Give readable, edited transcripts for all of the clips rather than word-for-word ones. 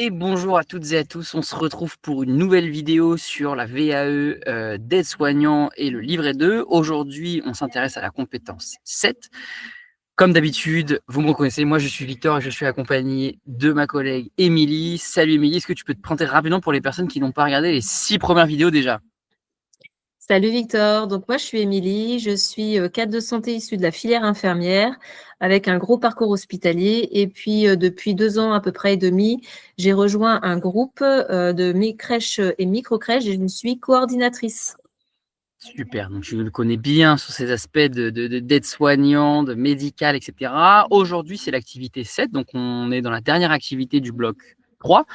Et bonjour à toutes et à tous, on se retrouve pour une nouvelle vidéo sur la VAE d'aide-soignant et le livret 2. Aujourd'hui, on s'intéresse à la compétence 7. Comme d'habitude, vous me reconnaissez, moi je suis Victor et je suis accompagné de ma collègue Émilie. Salut Émilie, est-ce que tu peux te présenter rapidement pour les personnes qui n'ont pas regardé les 6 premières vidéos déjà? Salut Victor, donc moi je suis Émilie, je suis cadre de santé issue de la filière infirmière avec un gros parcours hospitalier et puis depuis 2 ans à peu près et demi, j'ai rejoint un groupe de crèches et micro-crèches et je suis coordinatrice. Super, donc je le connais bien sur ces aspects d'aide-soignant, de médical, etc. Aujourd'hui, c'est l'activité 7, donc on est dans la dernière activité du bloc 3.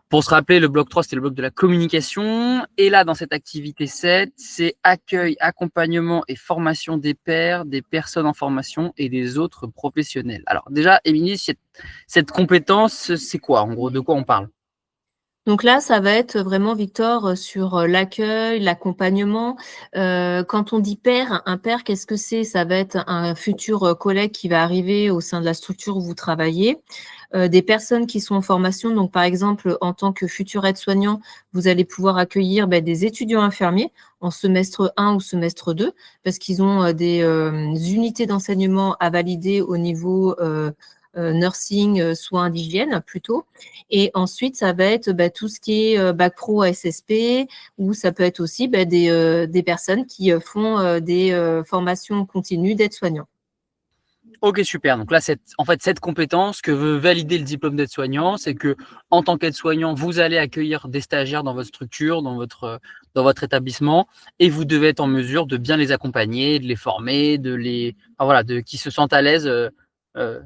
Pour se rappeler, le bloc 3, c'était le bloc de la communication. Et là, dans cette activité 7, c'est accueil, accompagnement et formation des pairs, des personnes en formation et des autres professionnels. Alors déjà, Émilie, cette compétence, c'est quoi? En gros, de quoi on parle? Donc là, ça va être vraiment Victor sur l'accueil, l'accompagnement. Quand on dit père, un père, qu'est-ce que c'est? Ça va être un futur collègue qui va arriver au sein de la structure où vous travaillez. Des personnes qui sont en formation. Donc, par exemple, en tant que futur aide-soignant, vous allez pouvoir accueillir des étudiants infirmiers en semestre 1 ou semestre 2 parce qu'ils ont des unités d'enseignement à valider au niveau nursing, soins d'hygiène plutôt. Et ensuite, ça va être tout ce qui est bac pro SSP ou ça peut être aussi des personnes qui font des formations continues d'aide-soignants. Ok, super. Donc là, cette compétence que veut valider le diplôme d'aide-soignant, c'est que en tant qu'aide-soignant, vous allez accueillir des stagiaires dans votre structure, dans votre établissement, et vous devez être en mesure de bien les accompagner, de les former, enfin, voilà, de qu'ils se sentent à l'aise euh,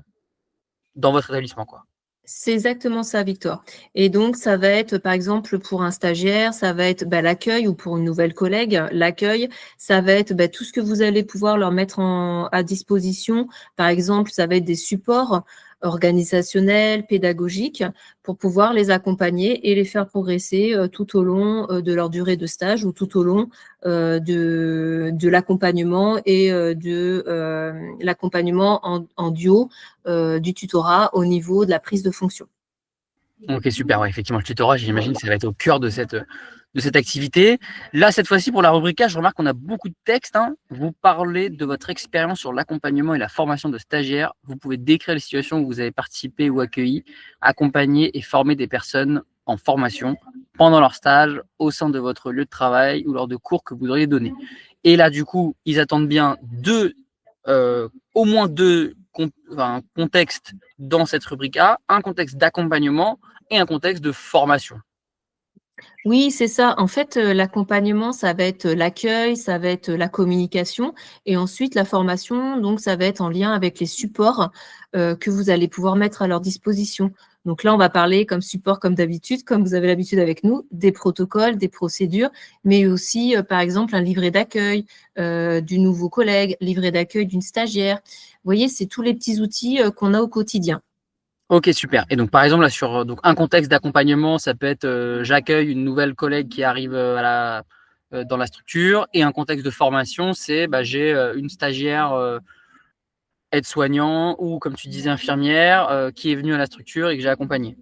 dans votre établissement, quoi. C'est exactement ça, Victor. Et donc, ça va être, par exemple, pour un stagiaire, ça va être l'accueil ou pour une nouvelle collègue, l'accueil, ça va être tout ce que vous allez pouvoir leur mettre à disposition. Par exemple, ça va être des supports organisationnels, pédagogiques, pour pouvoir les accompagner et les faire progresser tout au long de leur durée de stage ou tout au long de l'accompagnement et de l'accompagnement en duo du tutorat au niveau de la prise de fonction. Ok, super. Ouais, effectivement, le tutorat, j'imagine que ça va être au cœur de cette activité. Là, cette fois-ci, pour la rubrique A, je remarque qu'on a beaucoup de textes, hein. Vous parlez de votre expérience sur l'accompagnement et la formation de stagiaires. Vous pouvez décrire les situations où vous avez participé ou accueilli, accompagné et formé des personnes en formation pendant leur stage, au sein de votre lieu de travail ou lors de cours que vous auriez donnés. Et là, du coup, ils attendent bien au moins deux contextes dans cette rubrique A, un contexte d'accompagnement et un contexte de formation. Oui, c'est ça. En fait, l'accompagnement, ça va être l'accueil, ça va être la communication et ensuite la formation, donc ça va être en lien avec les supports, que vous allez pouvoir mettre à leur disposition. Donc là, on va parler comme support, comme d'habitude, comme vous avez l'habitude avec nous, des protocoles, des procédures, mais aussi, par exemple, un livret d'accueil, du nouveau collègue, livret d'accueil d'une stagiaire. Vous voyez, c'est tous les petits outils, qu'on a au quotidien. Ok, super. Et donc, par exemple, là, sur donc, un contexte d'accompagnement, ça peut être j'accueille une nouvelle collègue qui arrive dans la structure. Et un contexte de formation, c'est j'ai une stagiaire aide-soignant ou, comme tu disais, infirmière qui est venue à la structure et que j'ai accompagnée.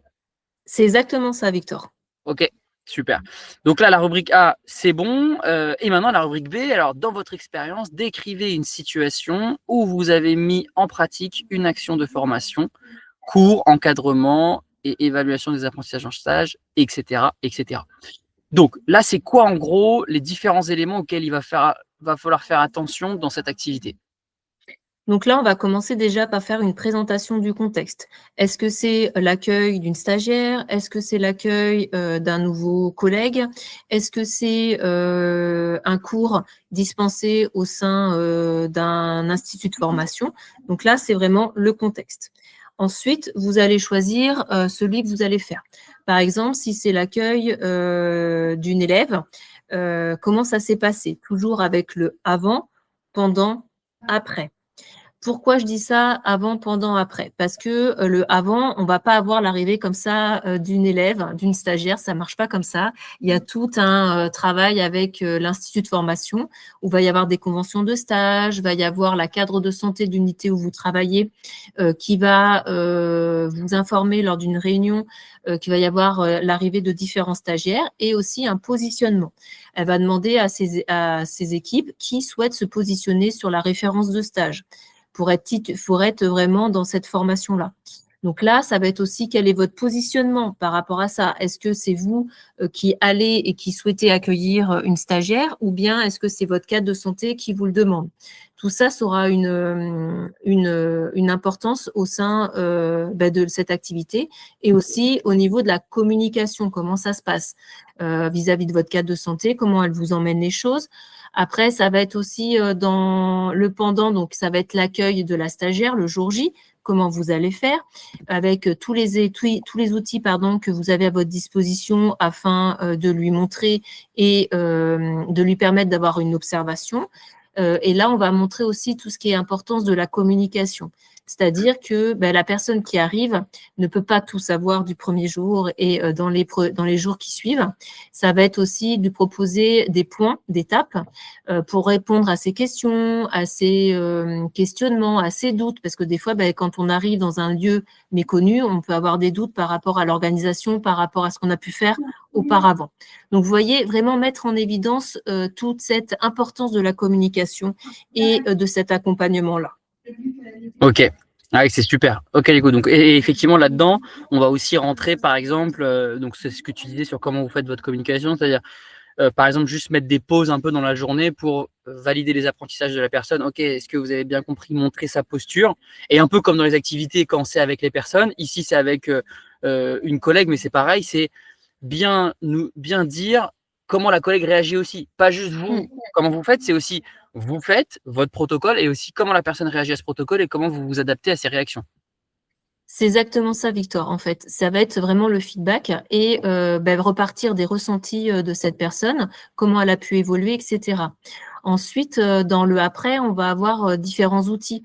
C'est exactement ça, Victor. Ok, super. Donc là, la rubrique A, c'est bon. Et maintenant, la rubrique B. Alors, dans votre expérience, décrivez une situation où vous avez mis en pratique une action de formation, cours, encadrement et évaluation des apprentissages en stage, etc., etc. Donc là, c'est quoi en gros les différents éléments auxquels va falloir faire attention dans cette activité? Donc là, on va commencer déjà par faire une présentation du contexte. Est-ce que c'est l'accueil d'une stagiaire? Est-ce que c'est l'accueil d'un nouveau collègue? Est-ce que c'est un cours dispensé au sein d'un institut de formation? Donc là, c'est vraiment le contexte. Ensuite, vous allez choisir celui que vous allez faire. Par exemple, si c'est l'accueil d'une élève, comment ça s'est passé? Toujours avec le avant, pendant, après. Pourquoi je dis ça avant, pendant, après? Parce que, le avant, on va pas avoir l'arrivée comme ça, d'une élève, d'une stagiaire, ça marche pas comme ça. Il y a tout un, travail avec, l'institut de formation où va y avoir des conventions de stage, va y avoir la cadre de santé de l'unité où vous travaillez, qui va, vous informer lors d'une réunion, qu'il va y avoir, l'arrivée de différents stagiaires et aussi un positionnement. Elle va demander à ses équipes qui souhaitent se positionner sur la référence de stage pour être vraiment dans cette formation-là. Donc là, ça va être aussi quel est votre positionnement par rapport à ça. Est-ce que c'est vous qui allez et qui souhaitez accueillir une stagiaire ou bien est-ce que c'est votre cadre de santé qui vous le demande? Tout ça aura une importance au sein de cette activité et aussi au niveau de la communication, comment ça se passe vis-à-vis de votre cadre de santé, comment elle vous emmène les choses. Après, ça va être aussi dans le pendant, donc ça va être l'accueil de la stagiaire le jour J, comment vous allez faire, avec tous les outils que vous avez à votre disposition afin de lui montrer et de lui permettre d'avoir une observation. Et là, on va montrer aussi tout ce qui est importance de la communication. C'est-à-dire que la personne qui arrive ne peut pas tout savoir du premier jour et dans les jours qui suivent. Ça va être aussi de proposer des points, d'étapes pour répondre à ces questions, à ces questionnements, à ces doutes. Parce que des fois, quand on arrive dans un lieu méconnu, on peut avoir des doutes par rapport à l'organisation, par rapport à ce qu'on a pu faire auparavant. Donc, vous voyez, vraiment mettre en évidence toute cette importance de la communication et de cet accompagnement-là. Ok, c'est super. Ok, Légo. Donc, et effectivement, là-dedans, on va aussi rentrer, par exemple, donc c'est ce que tu disais sur comment vous faites votre communication, c'est-à-dire, par exemple, juste mettre des pauses un peu dans la journée pour valider les apprentissages de la personne. Ok, est-ce que vous avez bien compris, montrer sa posture? Et un peu comme dans les activités, quand c'est avec les personnes, ici c'est avec une collègue, mais c'est pareil, c'est bien dire comment la collègue réagit aussi. Pas juste vous, comment vous faites, c'est aussi vous faites votre protocole et aussi comment la personne réagit à ce protocole et comment vous vous adaptez à ses réactions. C'est exactement ça, Victor, en fait. Ça va être vraiment le feedback et repartir des ressentis de cette personne, comment elle a pu évoluer, etc. Ensuite, dans le après, on va avoir différents outils.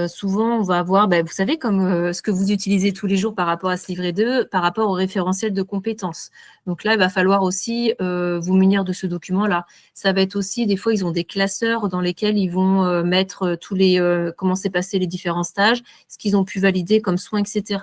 Souvent, on va avoir, vous savez, comme ce que vous utilisez tous les jours par rapport à ce livret 2, par rapport au référentiel de compétences. Donc là, il va falloir aussi vous munir de ce document-là. Ça va être aussi, des fois, ils ont des classeurs dans lesquels ils vont mettre tous les comment s'est passé les différents stages, ce qu'ils ont pu valider comme soins, etc.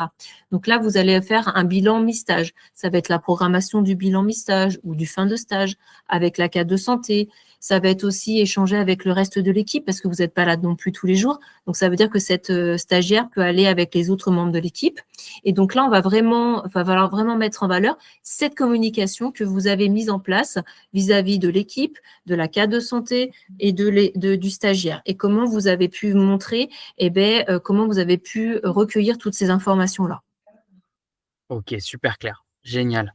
Donc là, vous allez faire un bilan mi-stage. Ça va être la programmation du bilan mi-stage ou du fin de stage avec la cadre de santé. Ça va être aussi échanger avec le reste de l'équipe parce que vous n'êtes pas là non plus tous les jours. Donc, ça veut dire que cette stagiaire peut aller avec les autres membres de l'équipe. Et donc là, va falloir vraiment mettre en valeur cette communication que vous avez mise en place vis-à-vis de l'équipe, de la cadre de santé et du stagiaire. Et comment vous avez pu montrer, comment vous avez pu recueillir toutes ces informations-là. Ok, super clair. Génial.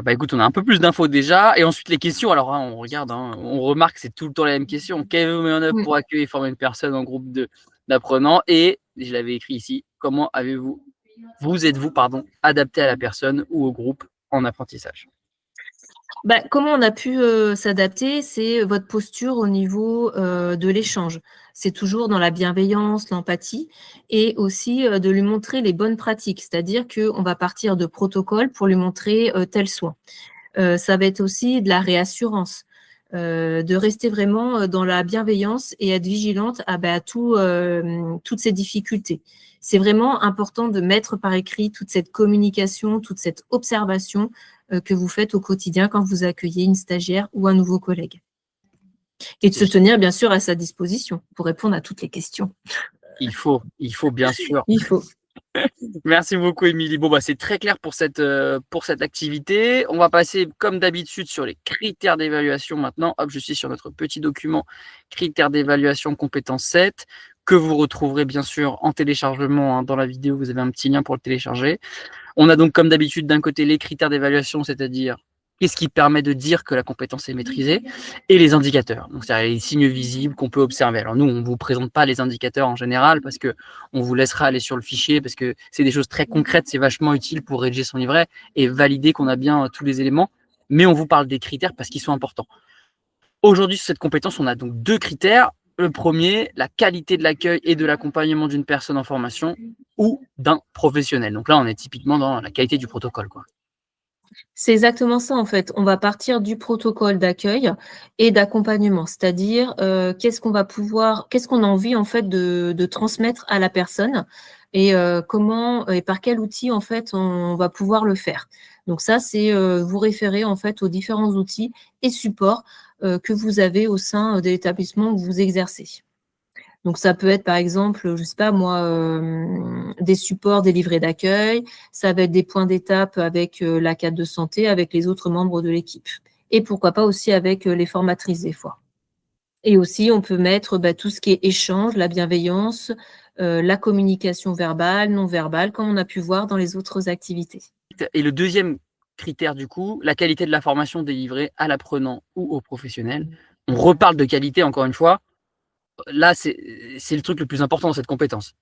Écoute, on a un peu plus d'infos déjà. Et ensuite, les questions. Alors, on regarde, on remarque, c'est tout le temps les mêmes questions. Qu'avez-vous mis en œuvre pour accueillir et former une personne en groupe d'apprenants? Et je l'avais écrit ici, comment vous êtes-vous adapté à la personne ou au groupe en apprentissage? Comment on a pu s'adapter, c'est votre posture au niveau de l'échange. C'est toujours dans la bienveillance, l'empathie et aussi de lui montrer les bonnes pratiques. C'est-à-dire qu'on va partir de protocoles pour lui montrer tel soin. Ça va être aussi de la réassurance, de rester vraiment dans la bienveillance et être vigilante à toutes ces difficultés. C'est vraiment important de mettre par écrit toute cette communication, toute cette observation que vous faites au quotidien quand vous accueillez une stagiaire ou un nouveau collègue. Et de se tenir bien sûr à sa disposition pour répondre à toutes les questions. Il faut bien sûr. Il faut. Merci beaucoup, Émilie. Bon, c'est très clair pour cette activité. On va passer, comme d'habitude, sur les critères d'évaluation maintenant. Hop, je suis sur notre petit document critères d'évaluation compétence 7 que vous retrouverez bien sûr en téléchargement dans la vidéo. Vous avez un petit lien pour le télécharger. On a donc, comme d'habitude, d'un côté les critères d'évaluation, c'est-à-dire qu'est-ce qui permet de dire que la compétence est maîtrisée, et les indicateurs, donc c'est-à-dire les signes visibles qu'on peut observer. Alors nous, on ne vous présente pas les indicateurs en général parce qu'on vous laissera aller sur le fichier parce que c'est des choses très concrètes, c'est vachement utile pour rédiger son livret et valider qu'on a bien tous les éléments, mais on vous parle des critères parce qu'ils sont importants. Aujourd'hui, sur cette compétence, on a donc 2 critères. Le premier, la qualité de l'accueil et de l'accompagnement d'une personne en formation ou d'un professionnel. Donc là, on est typiquement dans la qualité du protocole, quoi. C'est exactement ça, en fait. On va partir du protocole d'accueil et d'accompagnement, c'est-à-dire, qu'est-ce qu'on a envie, en fait, de transmettre à la personne et comment et par quel outil, en fait, on va pouvoir le faire. Donc ça, c'est, vous référer, en fait, aux différents outils et supports, que vous avez au sein, de l'établissement où vous exercez. Donc ça peut être par exemple, je sais pas moi, des supports des livrets d'accueil, ça va être des points d'étape avec, la cadre de santé, avec les autres membres de l'équipe et pourquoi pas aussi avec, les formatrices des fois et aussi on peut mettre, bah, tout ce qui est échange, la bienveillance, la communication verbale, non verbale, comme on a pu voir dans les autres activités. Et le deuxième critère, du coup, la qualité de la formation délivrée à l'apprenant ou au professionnel. On reparle de qualité, encore une fois. Là, c'est le truc le plus important dans cette compétence.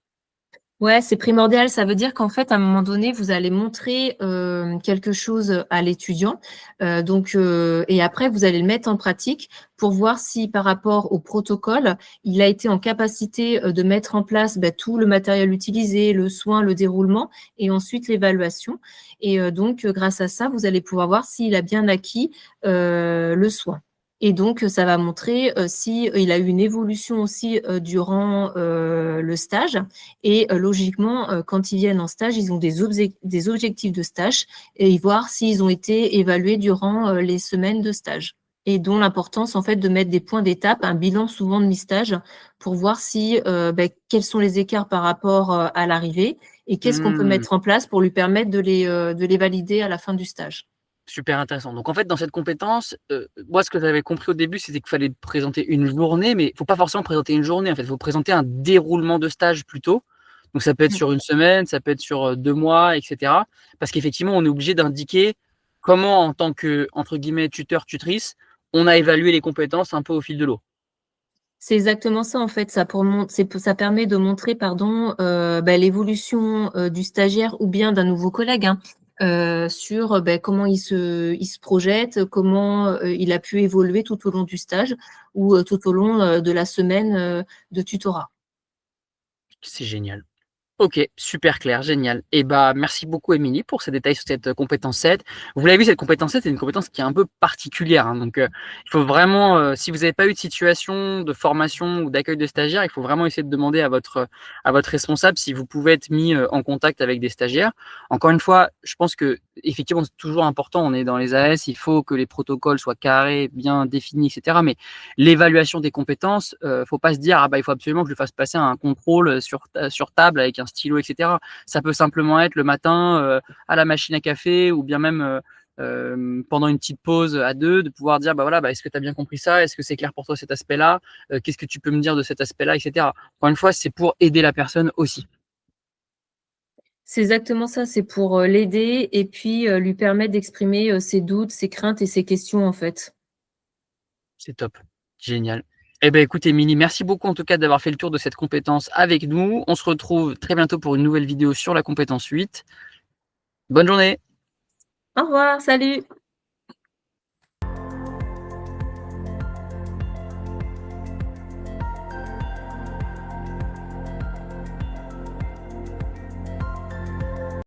Ouais, c'est primordial. Ça veut dire qu'en fait, à un moment donné, vous allez montrer, quelque chose, à l'étudiant, et après vous allez le mettre en pratique pour voir si par rapport au protocole, il a été en capacité, de mettre en place, bah, tout le matériel utilisé, le soin, le déroulement et ensuite l'évaluation et grâce à ça, vous allez pouvoir voir s'il a bien acquis, le soin. Et donc, ça va montrer, si, il a eu une évolution aussi, durant, le stage et logiquement, quand ils viennent en stage, ils ont des objectifs de stage et voir s'ils ont été évalués durant, les semaines de stage et dont l'importance, en fait, de mettre des points d'étape, un bilan souvent de mi-stage pour voir si, quels sont les écarts par rapport, à l'arrivée et qu'est-ce qu'on peut Mmh. mettre en place pour lui permettre de les valider à la fin du stage. Super intéressant. Donc en fait, dans cette compétence, moi, ce que j'avais compris au début, c'était qu'il fallait présenter une journée, mais il faut pas forcément présenter une journée, en fait. Il faut présenter un déroulement de stage plutôt. Donc ça peut être Mmh. sur une semaine, ça peut être sur, 2 mois et cetera. Parce qu'effectivement, on est obligé d'indiquer comment, en tant que, entre guillemets, «tuteur, tutrice», on a évalué les compétences un peu au fil de l'eau. C'est exactement ça en fait, ça permet de montrer pardon, l'évolution, du stagiaire ou bien d'un nouveau collègue, hein, sur, comment il se projette, comment, il a pu évoluer tout au long du stage ou, tout au long, de la semaine, de tutorat. C'est génial. OK, super clair, génial. Et bah, merci beaucoup Émilie pour ces détails sur cette, compétence 7. Vous l'avez vu, cette compétence 7, c'est une compétence qui est un peu particulière, hein, donc il faut vraiment, si vous n'avez pas eu de situation de formation ou d'accueil de stagiaires, il faut vraiment essayer de demander à votre responsable si vous pouvez être mis, en contact avec des stagiaires. Encore une fois, je pense qu'effectivement, c'est toujours important, on est dans les AS, il faut que les protocoles soient carrés, bien définis et cetera, mais l'évaluation des compétences, faut pas se dire: «Ah bah, il faut absolument que je lui fasse passer un contrôle, sur table avec un stylo et cetera». Ça peut simplement être le matin, à la machine à café ou bien même, pendant une petite pause à 2, de pouvoir dire: «Bah, voilà, bah, est-ce que tu as bien compris ça? Est-ce que c'est clair pour toi cet aspect-là? Qu'est-ce que tu peux me dire de cet aspect-là?» et cetera. Encore une fois, c'est pour aider la personne aussi. C'est exactement ça, c'est pour, l'aider et puis, lui permettre d'exprimer, ses doutes, ses craintes et ses questions en fait. C'est top, génial. Eh ben, écoute Émilie, merci beaucoup en tout cas d'avoir fait le tour de cette compétence avec nous. On se retrouve très bientôt pour une nouvelle vidéo sur la compétence 8. Bonne journée. Au revoir, salut!